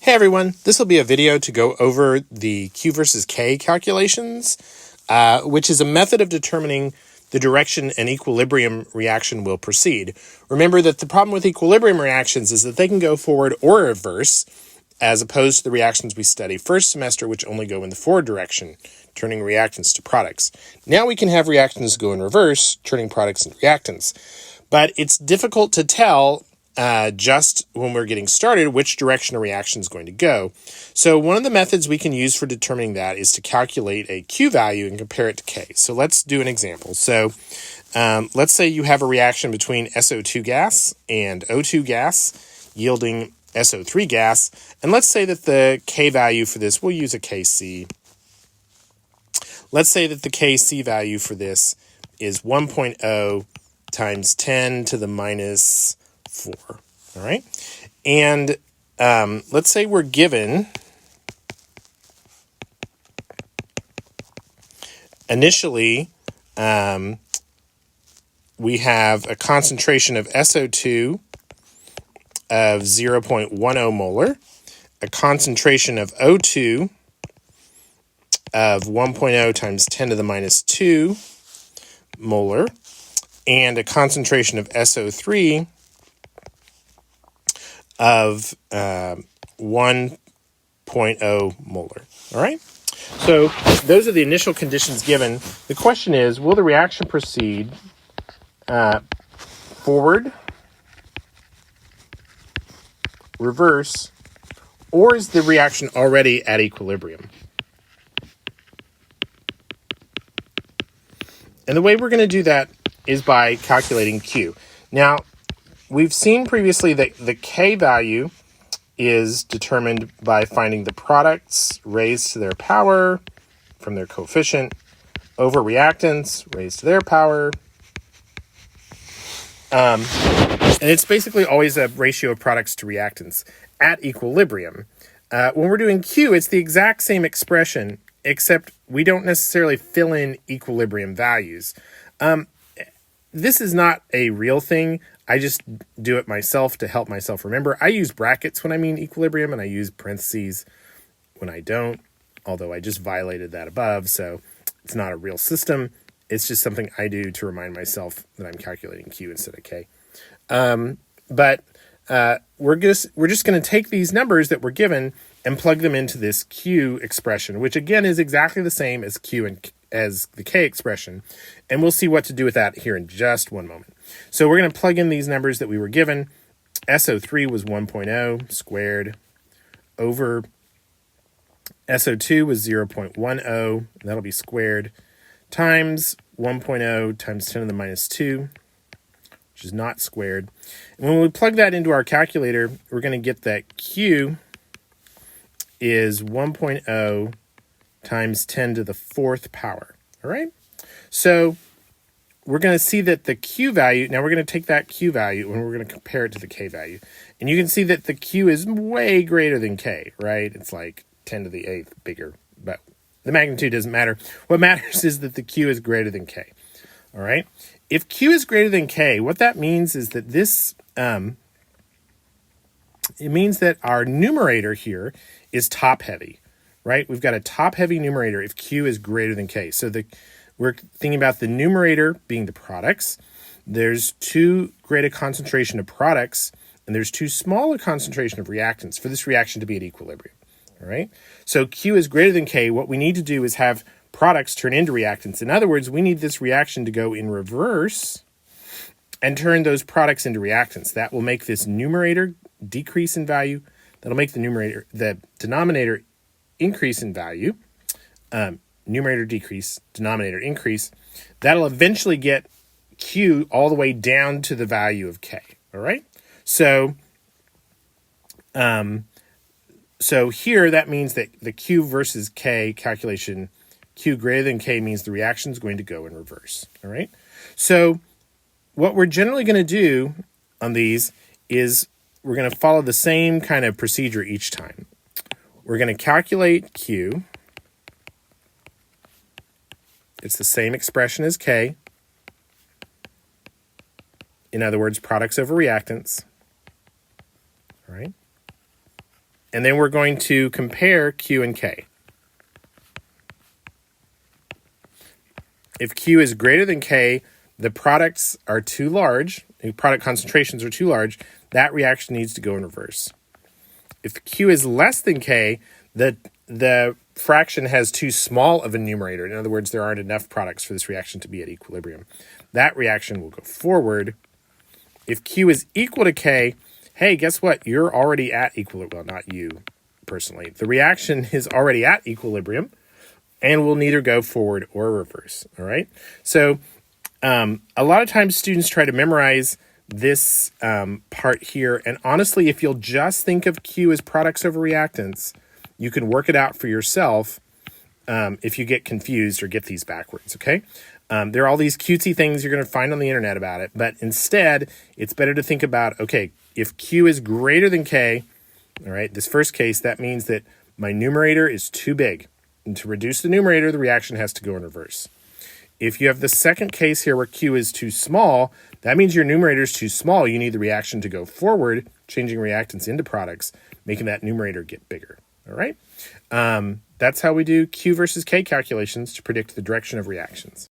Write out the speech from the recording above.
Hey everyone, this will be a video to go over the Q versus K calculations, which is a method of determining the direction an equilibrium reaction will proceed. Remember that the problem with equilibrium reactions is that they can go forward or reverse, as opposed to the reactions we study first semester, which only go in the forward direction, turning reactants to products. Now we can have reactions go in reverse, turning products into reactants. But it's difficult to tell just when we're getting started which direction a reaction is going to go. So one of the methods we can use for determining that is to calculate a Q value and compare it to K. So let's do an example. So let's say you have a reaction between SO2 gas and O2 gas yielding SO3 gas. And let's say that the K value for this, we'll use a Kc. Let's say that the Kc value for this is 1.0 times 10 to the minus 4. All right. And let's say we're given initially we have a concentration of SO2 of 0.10 molar, a concentration of O2 of 1.0 times 10 to the minus 2 molar, and a concentration of SO3 of 1.0 molar. All right. So those are the initial conditions given. The question is, will the reaction proceed forward, reverse, or is the reaction already at equilibrium? And the way we're going to do that is by calculating Q. Now, we've seen previously that the K value is determined by finding the products raised to their power from their coefficient over reactants raised to their power. And it's basically always a ratio of products to reactants at equilibrium. When we're doing Q, it's the exact same expression, except we don't necessarily fill in equilibrium values. This is not a real thing. I just do it myself to help myself remember. I use brackets when I mean equilibrium, and I use parentheses when I don't, although I just violated that above, so it's not a real system. It's just something I do to remind myself that I'm calculating Q instead of K. But we're just going to take these numbers that we're given and plug them into this Q expression, which again is exactly the same as Q and as the K expression. And we'll see what to do with that here in just one moment. So we're going to plug in these numbers that we were given. SO3 was 1.0 squared over SO2 was 0.10, that'll be squared, times 1.0 times 10 to the minus 2, which is not squared. And when we plug that into our calculator, we're going to get that Q is 1.0 times 10 to the fourth power. All right? So we're going to see that the Q value, now we're going to take that Q value and we're going to compare it to the K value. And you can see that the Q is way greater than K, right? It's like 10 to the 8th bigger, but the magnitude doesn't matter. What matters is that the Q is greater than K. All right? If Q is greater than K, what that means is that this, it means that our numerator here is top heavy, right? We've got a top heavy numerator if Q is greater than K. So we're thinking about the numerator being the products. There's too great a concentration of products, and there's too small a concentration of reactants for this reaction to be at equilibrium. All right. So Q is greater than K. What we need to do is have products turn into reactants. In other words, we need this reaction to go in reverse and turn those products into reactants. That will make this numerator decrease in value. That'll make the denominator increase in value. Numerator decrease, denominator increase. That'll eventually get Q all the way down to the value of K. All right. So here, that means that the Q versus K calculation, Q greater than K means the reaction is going to go in reverse. All right. So what we're generally going to do on these is we're going to follow the same kind of procedure each time. We're going to calculate Q. It's the same expression as K. In other words, products over reactants. All right. And then we're going to compare Q and K. If Q is greater than K, the products are too large, the product concentrations are too large, that reaction needs to go in reverse. If Q is less than K, the fraction has too small of a numerator. In other words, there aren't enough products for this reaction to be at equilibrium. That reaction will go forward. If Q is equal to K, hey, guess what? You're already at equilibrium. Well, not you personally. The reaction is already at equilibrium and will neither go forward or reverse. All right. So a lot of times students try to memorize this part here. And honestly, if you'll just think of Q as products over reactants, you can work it out for yourself if you get confused or get these backwards, okay? There are all these cutesy things you're going to find on the internet about it, but instead, it's better to think about, okay, if Q is greater than K, all right, this first case, that means that my numerator is too big. And to reduce the numerator, the reaction has to go in reverse. If you have the second case here where Q is too small, that means your numerator is too small. You need the reaction to go forward, changing reactants into products, making that numerator get bigger, all right? That's how we do Q versus K calculations to predict the direction of reactions.